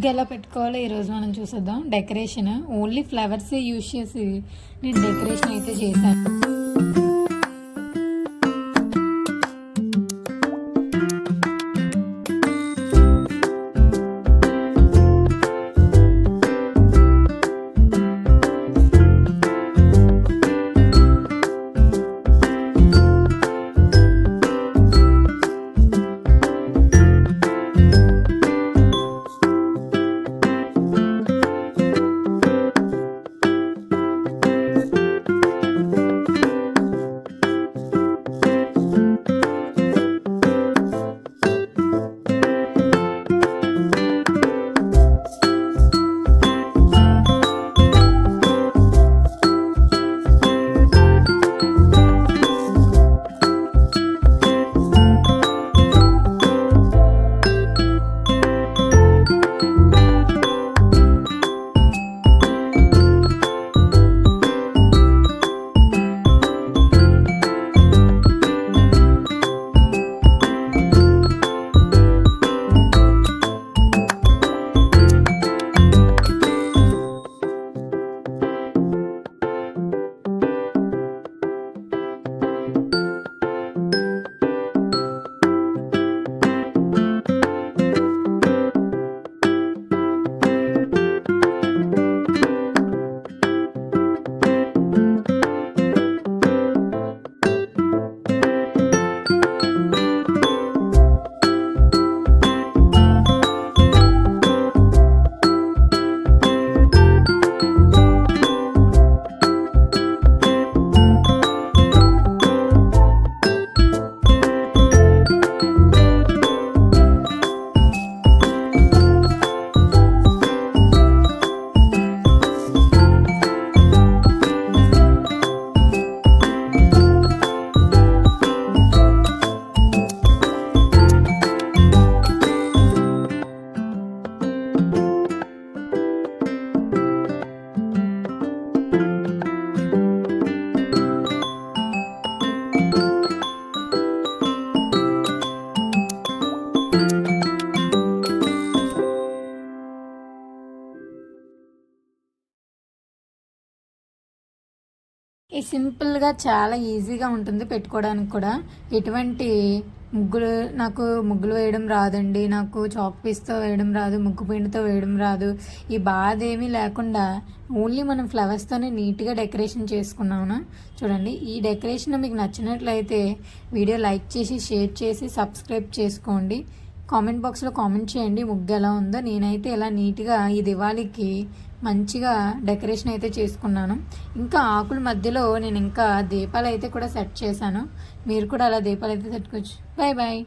ముగ్గు ఎలా పెట్టుకోవాలో ఈరోజు మనం చూసేద్దాం. డెకరేషన్ ఓన్లీ ఫ్లవర్స్ యూజ్ చేసి నేను డెకరేషన్ అయితే చేశాను. ఈ సింపుల్గా చాలా ఈజీగా ఉంటుంది పెట్టుకోవడానికి కూడా. ఎటువంటి నాకు ముగ్గులు వేయడం రాదండి, నాకు చాక్ పీస్తో వేయడం రాదు, ముగ్గు పిండితో వేయడం రాదు, ఈ బాధ ఏమీ లేకుండా ఓన్లీ మనం ఫ్లవర్స్తోనే నీట్గా డెకరేషన్ చేసుకున్నాము. చూడండి, ఈ డెకరేషన్ మీకు నచ్చినట్లయితే వీడియో లైక్ చేసి షేర్ చేసి సబ్స్క్రైబ్ చేసుకోండి. కామెంట్ బాక్స్లో కామెంట్ చేయండి ముగ్గు ఎలా ఉందో. నేనైతే ఇలా నీట్గా ఈ దివాళీకి మంచిగా డెకరేషన్ అయితే చేసుకున్నాను. ఇంకా ఆకుల మధ్యలో నేను ఇంకా దీపాలు అయితే కూడా సెట్ చేశాను. మీరు కూడా అలా దీపాలు అయితే పెట్టుకోవచ్చు. Bye bye.